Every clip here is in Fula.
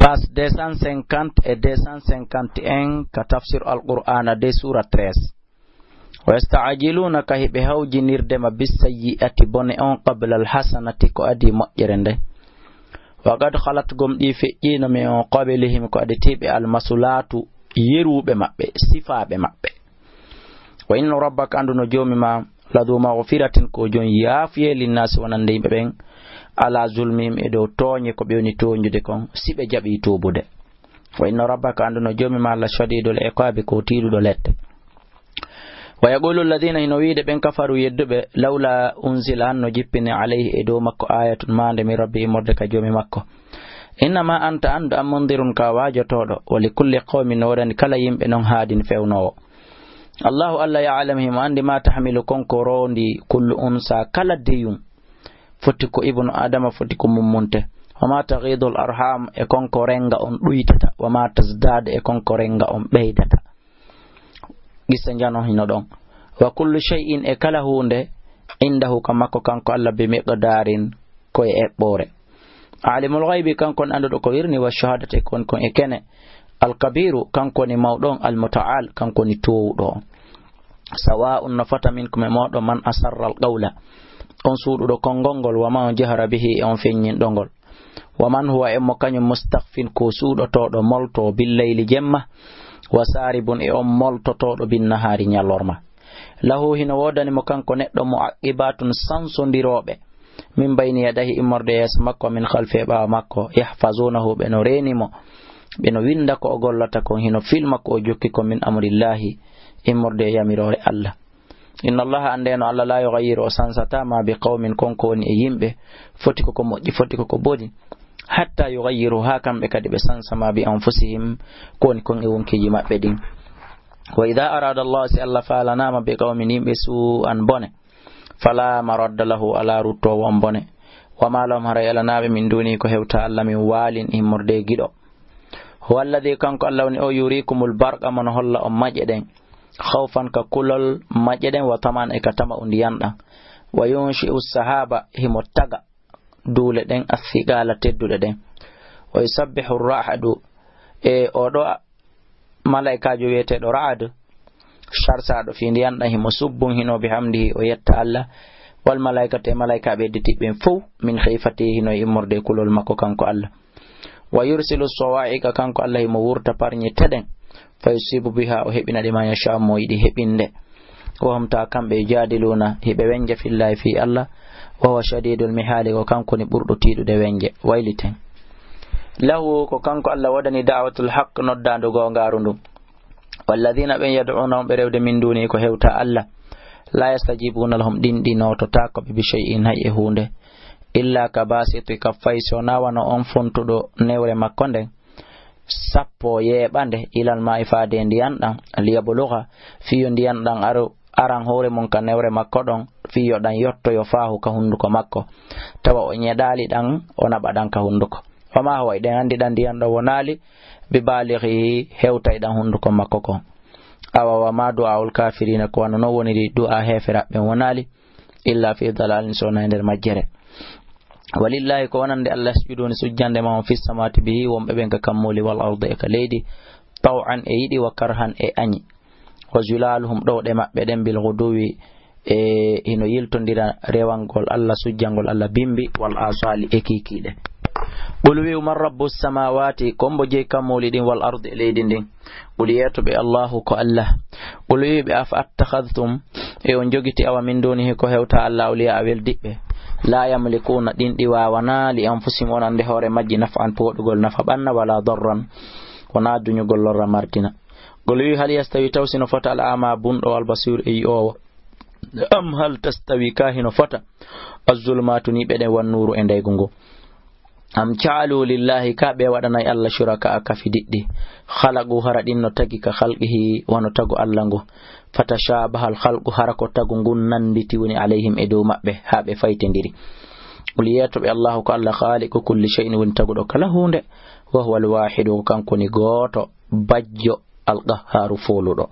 Page 250 et 251 ka tafsir al-Qur'ana de sura 13. Wasta'ajilunaka hiɓe hawjinirdema bisayyi'ati bone on qabla al-hasanati ko adi moƴƴere nde. Wa qad khalat gomɗi feƴƴino me on qablihim ko adi tiɓe al-masulatu yeruɓe maɓɓe sifaɓe maɓɓe. Wa inna rabbaka anduno jomi ma ladu maghfiratin ko jon yaafiye linnasi wonande yimɓe ɓen ala zulmihim e dow tooñe ko ɓe woni toñude kon siɓe jaɓi tuubude. Wa inna rabbaka anduno jomi ma la shadidul iqabi ko tiiɗuɗo lette. Wa yaqulu alladhina hino wiide ɓen kafaru yedduɓe lawla unzila hanno jippine alayhi e dow makko ayatun mande min rabbi morde ka jomi makko. Innama anta andu am mundirun ka wajotoɗo wa li kulli qawmin no waɗani kala yimɓe non haadin fewnowo. Allahu alla ya'lamuhum andi ma tahmilu konko rondi kullu unsa kala deyum foti ko ibnu adama foti ko mummunte. Wa ma taghidul arham e konko renga on ɗuytata wa ma tazdad e konko renga on ɓeydata. Gissa jano hino ɗon. Wa kullu shay'in e kala hunde indahu kamakko kanko Allah bi miqdarin ko e eɓɓore. Alimul ghaibi kankon anduɗo ko wirni wa shahadati kon e kene. Al-kabiru kankoni mawɗon al-muta'al kankoni towɗo. Sawa'un nafata minkum e moɗo man asarra al-qawla on suuɗuɗo kongolngol wa man jahara bihi on feññinɗongol. Wa man huwa emmo kañum mustakhfin ko suuɗotoɗo molto billayli jemma wa saribun e on moltotoɗo bin nahari ñallorma. Lahu hino wodani mo kanko neɗɗo mo aqibatun sansodiroɓe min bayni yadahi immorde yeeso makko min khalfi e ɓawa makko yahfazunahu ɓe no renimo ɓe no winda ko o gollata kon hino filma ko o jokki ko min amrillahi immorde yamirore Allah. Inna allaha andeno Allah la yughayyiru o sansatama bi qawmin konko woni e yimɓe foti koko moƴƴi foti koko boni hatta yughayyiru ha kamɓe kadi ɓe sansama bi anfusihim ko woni kon e wonkiji maɓɓe ɗin. Wa idha arada Allah si Allah falanama bi qawmin yimɓe su'an bone fala maradda lahu ala ruttowo on bone wa ma lahum hara yalanaɓe min duni ko hewta Allah min walin immorde giɗo. Huwa alladhi kanko Allah woni o yurikumul barqa mon holla on maƴe ɗen khawfan ka kulol maƴe ɗen wa taman e ka tama o ndiyan ɗan wa yunshi'u sahaba himo taga duule ɗen athigala tedduɗe ɗen wa yusabbihu ra'adu e oɗo malaikajo wiyeteɗo ra'ad sharsaɗo fi ndiyan ɗan himo subbun hino bihamdihi o yetta Allah wal malaikatu e malaikaɓe edditiɓɓen fof min khifatihi hino immorde kulol makko kanko Allah. Wa yursilu sawa'iqa kanko Allah himo wurta parñe teɗen fa yusibu biha o heɓina ɗi ma yasha mo yiɗi heɓinde. Wa hum ta kamɓe jadiluna hiɓe wenje fillahi fi Allah wa huwa shadidul mihali ko kanko ni ɓurɗo tiiɗude wenje wayliten. Lahu ko kanko Allah waɗani da'watul haqq noddandu gongaru ndu. Walladhina ɓen yad'una ɓe rewde min duni ko hewta Allah la yastajibuna lahum ɗinɗinotota ko ɓe bi shay'in hay e hunde illa ka basiti kaffay so nawano on fontuɗo newre makko nden sappo yeɓande ilal ma ifade ndiyan ɗan liyabluga fiyo ndiyan ɗan aran hoore mum ka newre makko ɗon fiyo ɗan yottoyo fahu ka hunduko makko tawa o ñeɗali ɗan o naɓa ɗan ka hunduko wama howa ɗen andi ɗan ndiyan ɗo wonali bi balighi hewtay ɗan hunduko makko kon awa wama du'aul kafirina ko wano no woniri du'a heferaɓe wonali illa fi dalalin sona nder majjere. Walillahi ko wonande Allah sujuduni sujjande ma on fis samati bihi wonɓe ɓen ka kammoli wal ardi e ka leydi taw'an e yiɗi wa karhan e añi wa zulaluhum ɗowɗe maɓɓe ɗen bil ghuduwi e hino yiltondira rewangol Allah sujjangol Allah bimbi wal asali e kikiɗe. Qul wi man rabbus samawati kombo je kammoli ɗin wal ardi e leydi ndin qul yeetoɓe Allahu ko Allah. Qul wi ɓe afa attakhadhtum e on jogiti awa min dunihi ko hewta Allah awliya awel diɓɓe la yamlikuna ɗin ɗi wawana li anfusihim wonande hoore majji naf'an poɗugol nafa ɓanna wala darran wona duñugol lorra martina. Qul wi hal yastawi tawsino fota al ama bunɗo wal basir e yi'owo am hal tastawi kahino fota az-zulmatu ni ɓeɗen wan nuru e ndeygu ngu am caalu lillahi ka ɓe waɗanayi Allah shuraka a kafi diɗɗi khalagu hara ɗin no tagi ka khalqihi wono tagu Allah ngu fatashabaha al khalqu hara ko tagu ngun nanditi woni alayhim e dow maɓɓe ha ɓe faytindiri. Qul yeetoɓe Allahu ko Allah khaliqu kulli shay'in woni taguɗo kala hunde wa huwa al wahidu kanko ni goto bajjo al qahharu foluɗo.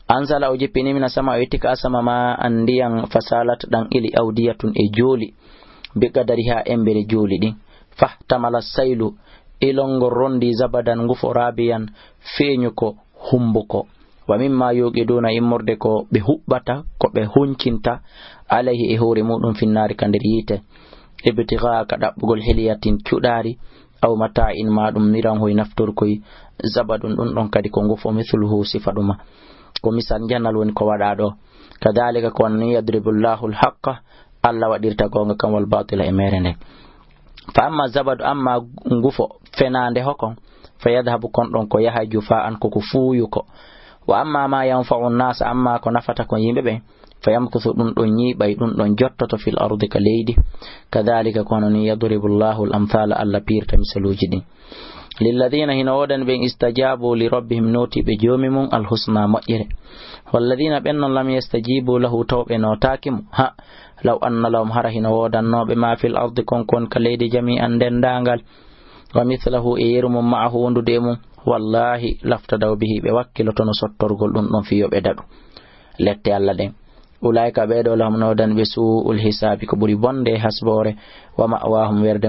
Anzala o jippini mina sama o yetti ka asama ma andiyan fasalat ɗan ili awdiyatun e jooli bi qadariha embere jooli ɗin fahtamala saylu ilongo rondi zabadan ngufo rabiyan feñuko humbuko wa mimma yuqiduna immorde ko be hubbata ko be huncinta alayhi e hore mudum finnari kandir yite ibtigha ka dabbugol hiliyatin cudari aw mata'in madum niran hoy naftor koy zabadun dun don kadi ko ngufo mithluhu sifaduma ko misan janal woni ko wada do kadhalika ko an yadribullahu alhaqqa alla wadirta gonga kam wal batila e merende fa amma zabadu amma ngufo fenande hokon fa yadhhabu kon don ko yaha jufa an ko fuuyu ko wa amma ma yanfa'u an-nas amma ko nafata ko yimbe be fa yamkuthu dun don nyibay dun don jottoto fil ardi ka leydi kadhalika kono ni yadribullahu al-amthala alla pirta misaluji din lilladhina hina wadan be istajabu li rabbihim noti be jomimum al-husna majire walladhina bennon lam yastajibu lahu tawbe notakim ha law anna lahum harahina wodannobe ma fil ardi kon ka leydi jami'an dendangal wa mithluhu irmum ma'ahu wondudemum wallahi laftadaw bihi be wakkiloto no sottorgol dum don fiyo be dadu lette alla den ulaika be do lam nodan be suul hisabi ko buri bonde hasbore wa ma'wahum werde